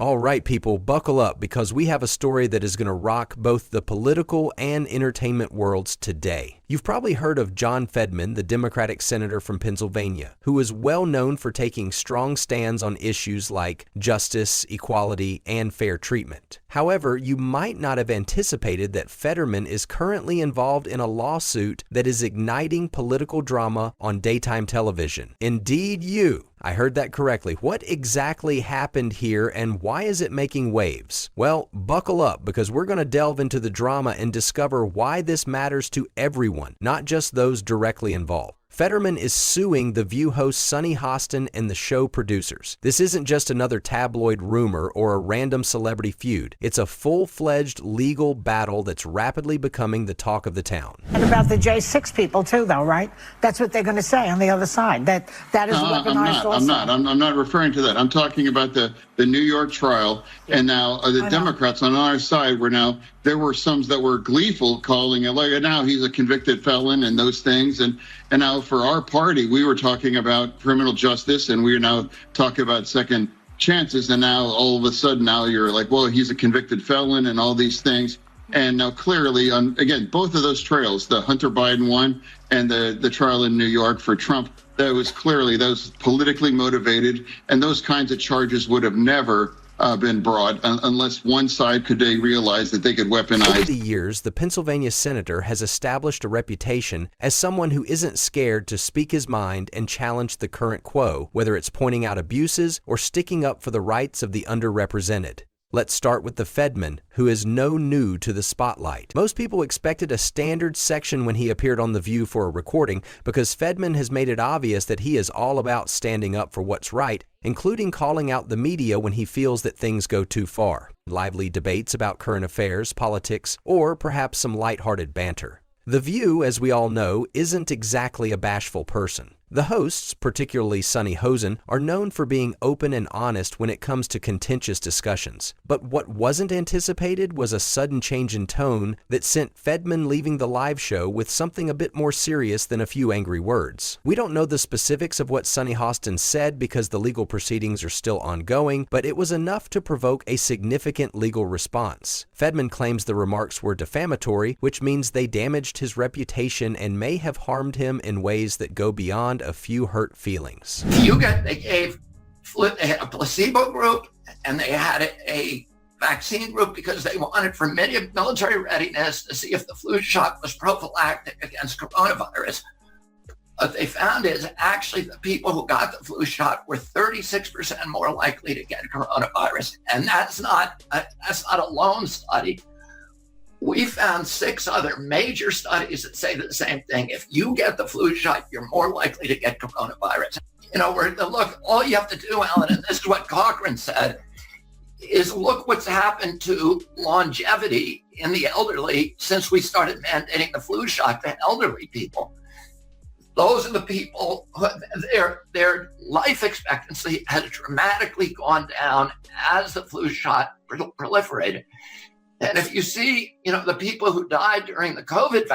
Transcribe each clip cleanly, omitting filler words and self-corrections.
All right, people, buckle up because we have a story that is going to rock both the political and entertainment worlds today. You've probably heard of John Fetterman, the Democratic senator from Pennsylvania, who is well known for taking strong stands on issues like justice, equality, and fair treatment. However, you might not have anticipated that Fetterman is currently involved in a lawsuit that is igniting political drama on daytime television. Indeed, I heard that correctly. What exactly happened here and why is it making waves? Well, buckle up because we're going to delve into the drama and discover why this matters to everyone, not just those directly involved. Fetterman is suing The View host Sunny Hostin and the show producers. This isn't just another tabloid rumor or a random celebrity feud. It's a full-fledged legal battle that's rapidly becoming the talk of the town. And about the J6 people too, though, right? That's what they're going to say on the other side. That is weaponized also. I'm not referring to that. I'm talking about the New York trial. Yeah. And now the Democrats on our side there were some that were gleeful calling it like now he's a convicted felon and those things. And now for our party, we were talking about criminal justice and we are now talking about second chances. And now all of a sudden now you're like, well, he's a convicted felon and all these things. And now clearly, again, both of those trials, the Hunter Biden one and the trial in New York for Trump, that was politically motivated. And those kinds of charges would have never been brought unless one side could realize that they could weaponize. Over the years, the Pennsylvania senator has established a reputation as someone who isn't scared to speak his mind and challenge the current quo, whether it's pointing out abuses or sticking up for the rights of the underrepresented. Let's start with the Fetterman, who is no new to the spotlight. Most people expected a standard section when he appeared on The View for a recording because Fetterman has made it obvious that he is all about standing up for what's right, including calling out the media when he feels that things go too far. Lively debates about current affairs, politics, or perhaps some lighthearted banter. The View, as we all know, isn't exactly a bashful person. The hosts, particularly Sunny Hostin, are known for being open and honest when it comes to contentious discussions. But what wasn't anticipated was a sudden change in tone that sent Fetterman leaving the live show with something a bit more serious than a few angry words. We don't know the specifics of what Sunny Hostin said because the legal proceedings are still ongoing, but it was enough to provoke a significant legal response. Fetterman claims the remarks were defamatory, which means they damaged his reputation and may have harmed him in ways that go beyond a few hurt feelings. They had a placebo group and they had a vaccine group because they wanted for military readiness to see if the flu shot was prophylactic against coronavirus. What they found is actually the people who got the flu shot were 36% more likely to get coronavirus. And that's not a lone study. We found 6 other major studies that say the same thing. If you get the flu shot, you're more likely to get coronavirus. Look, all you have to do, Alan, and this is what Cochrane said, is look what's happened to longevity in the elderly since we started mandating the flu shot to elderly people. Those are the people who their life expectancy has dramatically gone down as the flu shot proliferated. And if you see, the people who died during the COVID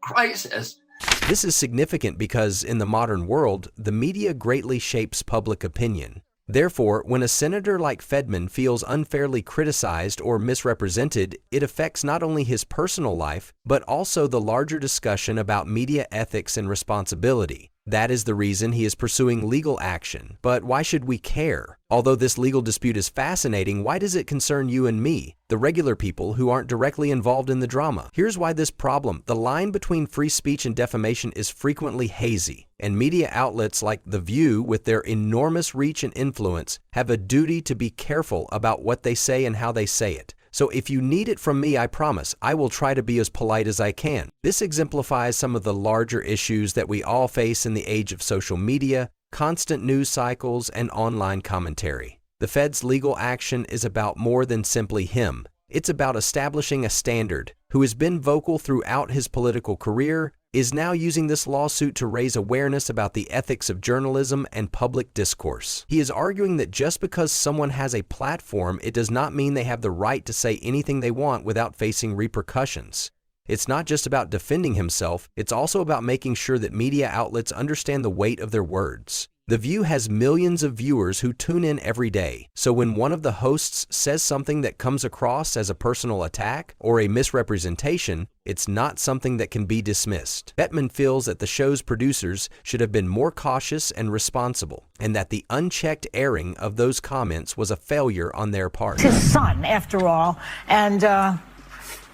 crisis. This is significant because in the modern world, the media greatly shapes public opinion. Therefore, when a senator like Fetterman feels unfairly criticized or misrepresented, it affects not only his personal life, but also the larger discussion about media ethics and responsibility. That is the reason he is pursuing legal action. But why should we care? Although this legal dispute is fascinating, why does it concern you and me, the regular people who aren't directly involved in the drama? Here's why this problem. The line between free speech and defamation is frequently hazy, and media outlets like The View, with their enormous reach and influence, have a duty to be careful about what they say and how they say it. So if you need it from me, I promise, I will try to be as polite as I can. This exemplifies some of the larger issues that we all face in the age of social media, constant news cycles, and online commentary. The Fed's legal action is about more than simply him. It's about establishing a standard. Who has been vocal throughout his political career, is now using this lawsuit to raise awareness about the ethics of journalism and public discourse. He is arguing that just because someone has a platform, it does not mean they have the right to say anything they want without facing repercussions. It's not just about defending himself, it's also about making sure that media outlets understand the weight of their words. The View has millions of viewers who tune in every day, so when one of the hosts says something that comes across as a personal attack or a misrepresentation, it's not something that can be dismissed. Fetterman feels that the show's producers should have been more cautious and responsible, and that the unchecked airing of those comments was a failure on their part. It's his son, after all, and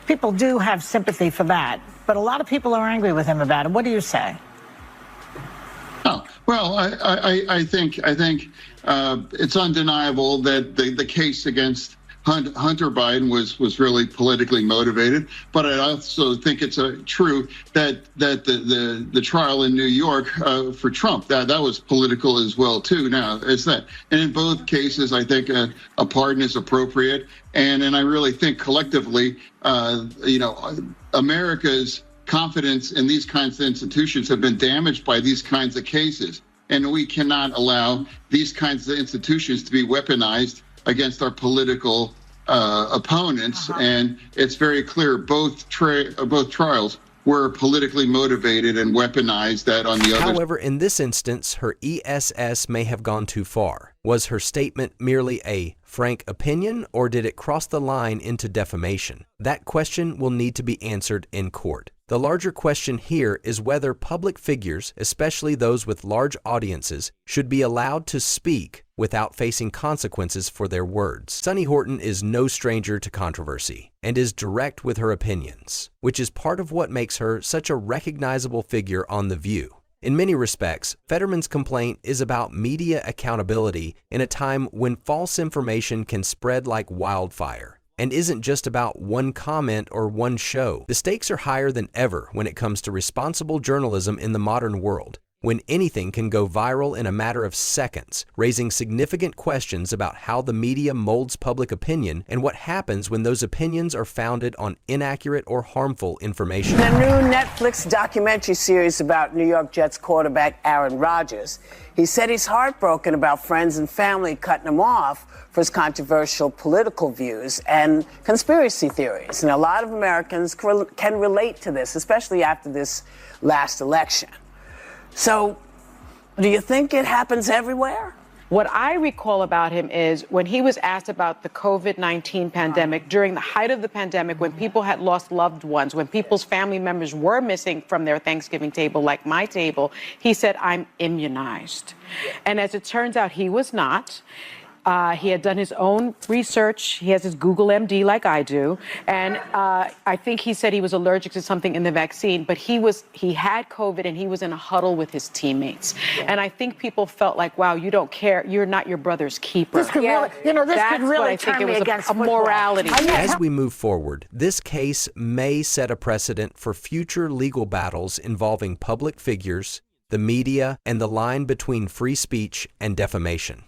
people do have sympathy for that. But a lot of people are angry with him about it. What do you say? Oh, well, I think it's undeniable that the case against Hunter Biden was really politically motivated, but I also think it's true that the trial in New York for Trump that was political as well too. Now it's that, and in both cases, I think a pardon is appropriate, and I really think collectively, America's confidence in these kinds of institutions have been damaged by these kinds of cases, and we cannot allow these kinds of institutions to be weaponized against our political opponents. And it's very clear both trials were politically motivated and weaponized. That on the other. However, in this instance, her ESS may have gone too far. Was her statement merely a frank opinion, or did it cross the line into defamation? That question will need to be answered in court. The larger question here is whether public figures, especially those with large audiences, should be allowed to speak without facing consequences for their words. Sunny Horton is no stranger to controversy and is direct with her opinions, which is part of what makes her such a recognizable figure on The View. In many respects, Fetterman's complaint is about media accountability in a time when false information can spread like wildfire, and isn't just about one comment or one show. The stakes are higher than ever when it comes to responsible journalism in the modern world, when anything can go viral in a matter of seconds, raising significant questions about how the media molds public opinion and what happens when those opinions are founded on inaccurate or harmful information. In a new Netflix documentary series about New York Jets quarterback Aaron Rodgers, he said he's heartbroken about friends and family cutting him off for his controversial political views and conspiracy theories. And a lot of Americans can relate to this, especially after this last election. So, do you think it happens everywhere? What I recall about him is when he was asked about the COVID-19 pandemic, during the height of the pandemic, when people had lost loved ones, when people's family members were missing from their Thanksgiving table, like my table, he said, "I'm immunized." And as it turns out, he was not. He had done his own research. He has his Google MD like I do. And I think he said he was allergic to something in the vaccine, but he had COVID and he was in a huddle with his teammates. And I think people felt like, wow, you don't care. You're not your brother's keeper. This could really, this could really turn me against a morality. As we move forward, this case may set a precedent for future legal battles involving public figures, the media, and the line between free speech and defamation.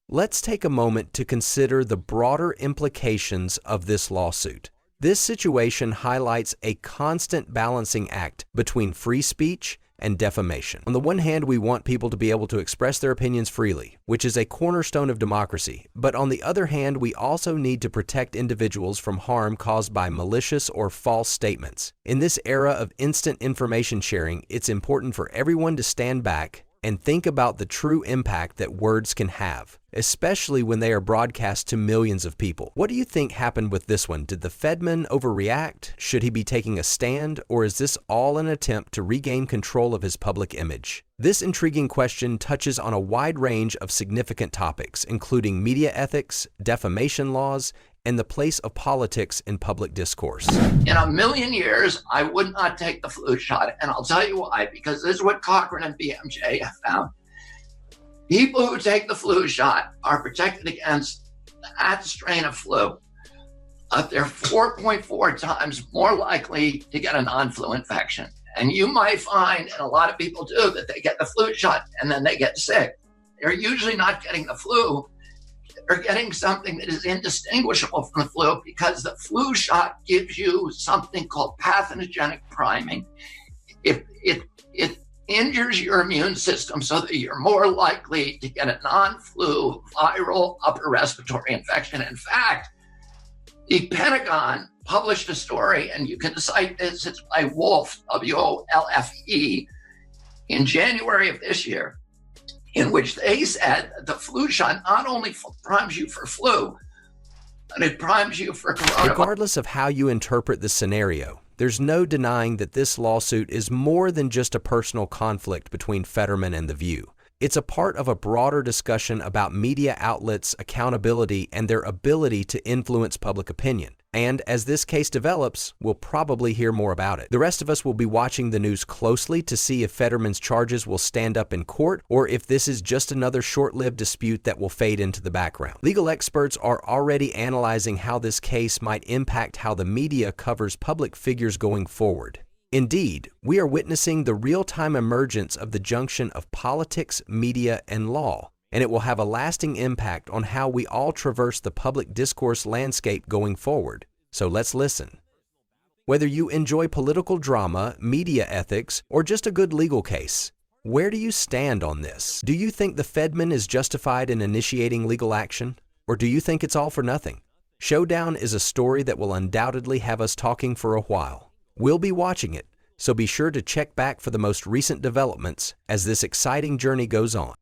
Let's take a moment to consider the broader implications of this lawsuit. This situation highlights a constant balancing act between free speech and defamation. On the one hand, we want people to be able to express their opinions freely, which is a cornerstone of democracy. But on the other hand, we also need to protect individuals from harm caused by malicious or false statements. In this era of instant information sharing, it's important for everyone to stand back and think about the true impact that words can have, especially when they are broadcast to millions of people. What do you think happened with this one? Did the Fedman overreact? Should he be taking a stand? Or is this all an attempt to regain control of his public image? This intriguing question touches on a wide range of significant topics, including media ethics, defamation laws, and the place of politics in public discourse. In a million years, I would not take the flu shot. And I'll tell you why, because this is what Cochrane and BMJ have found. People who take the flu shot are protected against that strain of flu. They're 4.4 times more likely to get a non-flu infection. And you might find, and a lot of people do, that they get the flu shot and then they get sick. They're usually not getting the flu. They're getting something that is indistinguishable from the flu, because the flu shot gives you something called pathogenic priming. It injures your immune system so that you're more likely to get a non-flu viral upper respiratory infection. In fact, the Pentagon published a story, and you can cite this, it's by Wolfe, W-O-L-F-E, in January of this year. in which they said that the flu shot not only primes you for flu, but it primes you for coronavirus. Regardless of how you interpret the scenario, there's no denying that this lawsuit is more than just a personal conflict between Fetterman and The View. It's a part of a broader discussion about media outlets' accountability and their ability to influence public opinion. And as this case develops, we'll probably hear more about it. The rest of us will be watching the news closely to see if Fetterman's charges will stand up in court or if this is just another short-lived dispute that will fade into the background. Legal experts are already analyzing how this case might impact how the media covers public figures going forward. Indeed, we are witnessing the real-time emergence of the junction of politics, media, and law, and it will have a lasting impact on how we all traverse the public discourse landscape going forward. So let's listen. Whether you enjoy political drama, media ethics, or just a good legal case, where do you stand on this? Do you think the Fedman is justified in initiating legal action? Or do you think it's all for nothing? Showdown is a story that will undoubtedly have us talking for a while. We'll be watching it, so be sure to check back for the most recent developments as this exciting journey goes on.